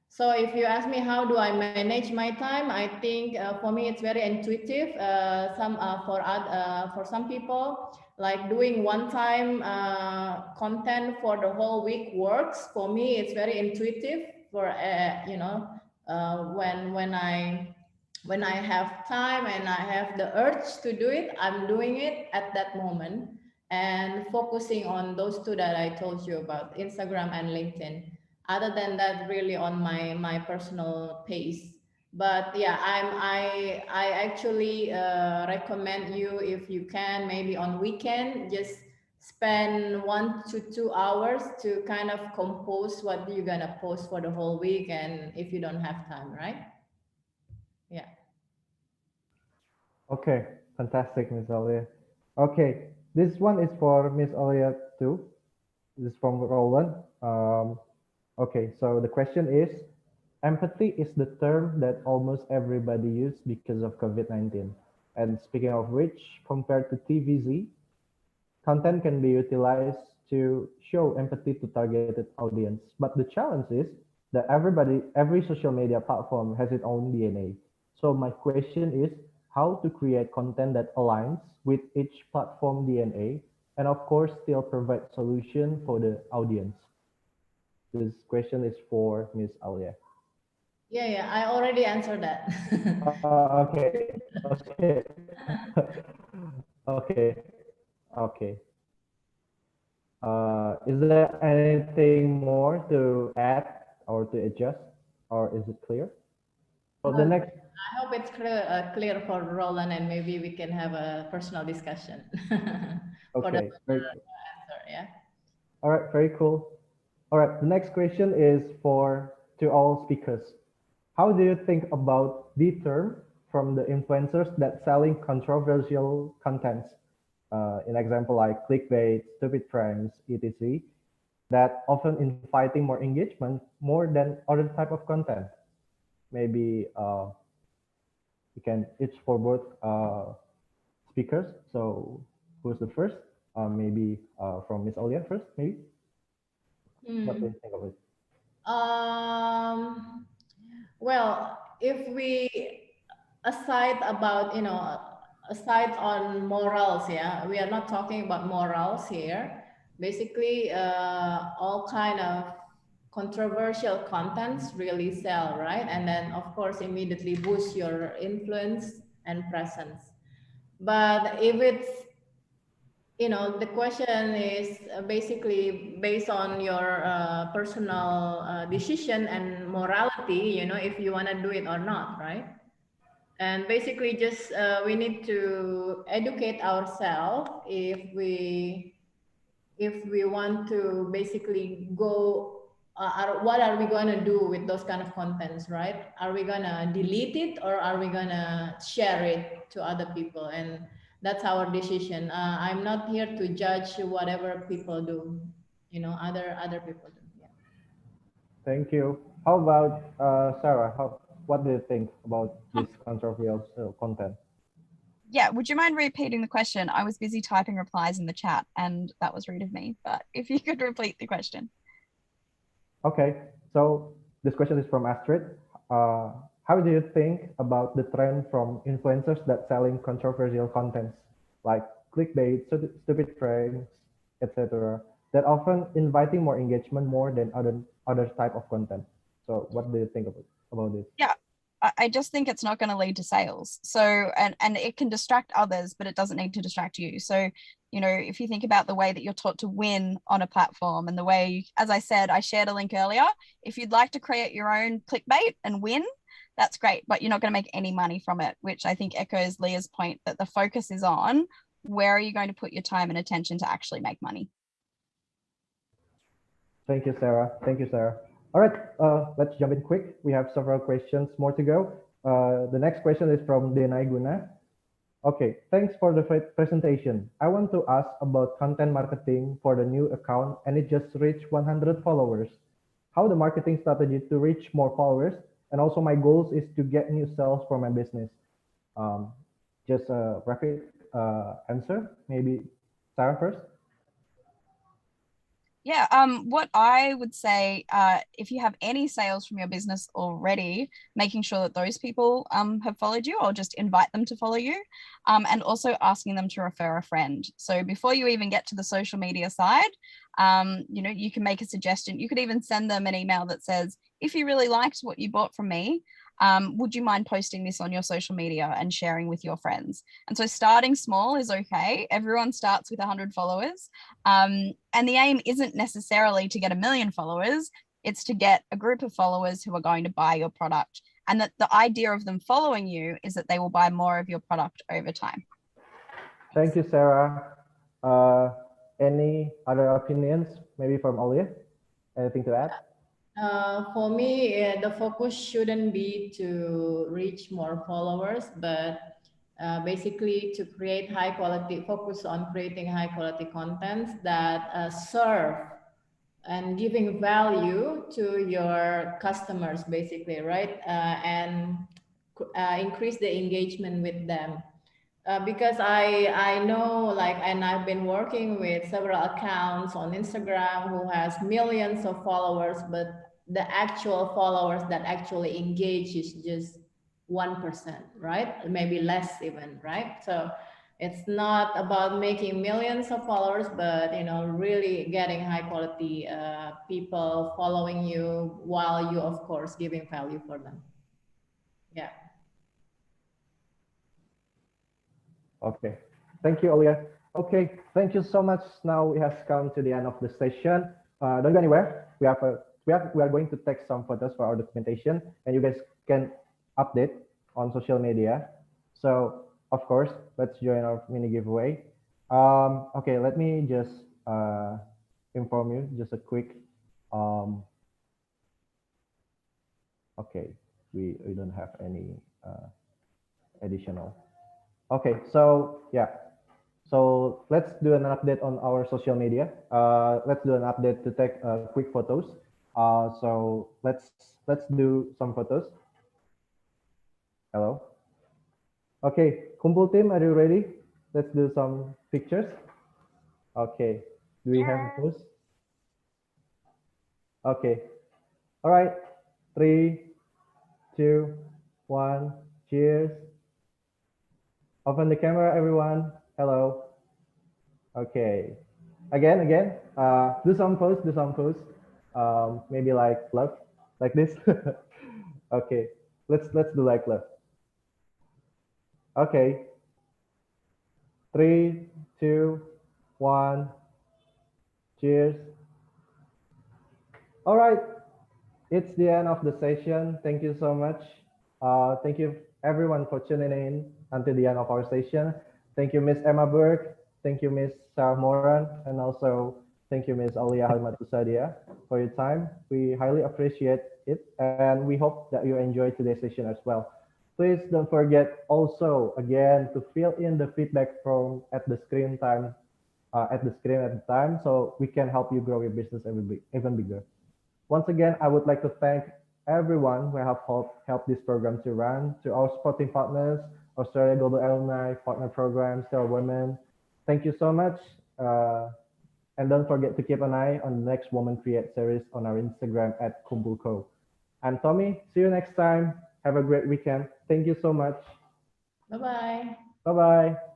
So if you ask me how do I manage my time, I think for me it's very intuitive. For some people, like doing one-time content for the whole week works. For me, it's very intuitive. For when when I have time and I have the urge to do it, I'm doing it at that moment and focusing on those two that I told you about, Instagram and LinkedIn. Other than that, really on my personal pace. But yeah, I actually recommend you, if you can, maybe on weekend, just spend 1 to 2 hours to kind of compose what you're gonna post for the whole week, and if you don't have time, right? Yeah. Okay, fantastic, Miss Alia. Okay, this one is for Miss Alia too. This is from Roland. Okay, so the question is, empathy is the term that almost everybody use because of COVID-19. And speaking of which, compared to TVZ, content can be utilized to show empathy to targeted audience. But the challenge is that every social media platform has its own DNA. So my question is how to create content that aligns with each platform DNA and of course still provide solution for the audience. This question is for Miss Alia. Yeah, I already answered that. Okay. Okay. Okay. Is there anything more to add or to adjust, or is it clear? So the next. I hope it's clear for Roland, and maybe we can have a personal discussion for the Okay. Very, answer. Yeah. all right. Very cool. All right. The next question is for to all speakers. How do you think about the term from the influencers that selling controversial contents? In example like clickbait, stupid pranks, etc., that often inviting more engagement more than other type of content. Maybe we can each for both speakers. So who's the first? Maybe from Miss Alia first, maybe. What do you think of it? Well, if we aside about, aside on morals, yeah, we are not talking about morals here. Basically, all kind of controversial contents really sell, right? And then of course immediately boost your influence and presence. But if it's, the question is basically based on your personal decision and morality, if you want to do it or not, right? And basically just we need to educate ourselves if we want to basically go, what are we going to do with those kind of contents, right? Are we going to delete it or are we going to share it to other people? And that's our decision. I'm not here to judge whatever people do, other people do. Yeah. Thank you. How about Sarah? What do you think about this controversial content? Yeah, would you mind repeating the question? I was busy typing replies in the chat and that was rude of me, but if you could repeat the question. Okay, so this question is from Astrid. How do you think about the trend from influencers that selling controversial contents like clickbait, stupid pranks, etc., that often inviting more engagement more than other type of content? So what do you think about this? Yeah, I just think it's not going to lead to sales. So, and it can distract others, but it doesn't need to distract you. So, if you think about the way that you're taught to win on a platform and the way, as I said, I shared a link earlier. If you'd like to create your own clickbait and win, that's great, but you're not going to make any money from it, which I think echoes Leah's point that the focus is on where are you going to put your time and attention to actually make money. Thank you, Sarah. Thank you, Sarah. All right, let's jump in quick. We have several questions more to go. The next question is from Denai Guna. Okay, thanks for the presentation. I want to ask about content marketing for the new account and it just reached 100 followers. How the marketing strategy to reach more followers? And also my goals is to get new sales for my business. Just a rapid answer, maybe Sarah first. Yeah, what I would say, if you have any sales from your business already, making sure that those people have followed you or just invite them to follow you, and also asking them to refer a friend. So before you even get to the social media side, you can make a suggestion. You could even send them an email that says, if you really liked what you bought from me, Would you mind posting this on your social media and sharing with your friends? And so starting small is okay. Everyone starts with 100 followers. And the aim isn't necessarily to get 1 million followers. It's to get a group of followers who are going to buy your product. And that the idea of them following you is that they will buy more of your product over time. Thank you, Sarah. Any other opinions, maybe from Olia? Anything to add? For me, the focus shouldn't be to reach more followers, but basically to create high quality, focus on creating high quality contents that serve and giving value to your customers, basically, right? And increase the engagement with them. Because I know, like, and I've been working with several accounts on Instagram who has millions of followers, but the actual followers that actually engage is just 1%, right? Maybe less even, right? So it's not about making millions of followers, but really getting high quality people following you while you, of course, giving value for them. Yeah. Okay, thank you, Olia. Okay, thank you so much. Now we have come to the end of the session. Don't go anywhere. We are going to take some photos for our documentation, and you guys can update on social media. So of course, let's join our mini giveaway. Okay, let me just inform you just a quick. Okay, we don't have any additional. Okay, so yeah, so let's do an update on our social media. Let's do an update to take quick photos. So let's do some photos. Hello. Okay, Kumpul team, are you ready? Let's do some pictures. Okay, do we have those? Okay, all right. 3, 2, 1. Cheers. Open the camera, everyone. Hello. Okay. Again. Do some pose. Maybe like love, like this. Okay. Let's do like love. Okay. 3, 2, 1. Cheers. All right. It's the end of the session. Thank you so much. Thank you everyone for tuning in until the end of our session. Thank you, Miss Emma Burke. Thank you, Miss Sarah Moran. And also thank you, Miss Alia Halmatusadia, for your time. We highly appreciate it. And we hope that you enjoyed today's session as well. Please don't forget also, again, to fill in the feedback form at the screen at the time, so we can help you grow your business even bigger. Once again, I would like to thank everyone who have helped this program to run, to our supporting partners, Australia Global Alumni, Partner Program, Stellar Women. Thank you so much. And don't forget to keep an eye on the next WomenCreate series on our Instagram at KUMPUL. I'm Tommy. See you next time. Have a great weekend. Thank you so much. Bye-bye. Bye-bye.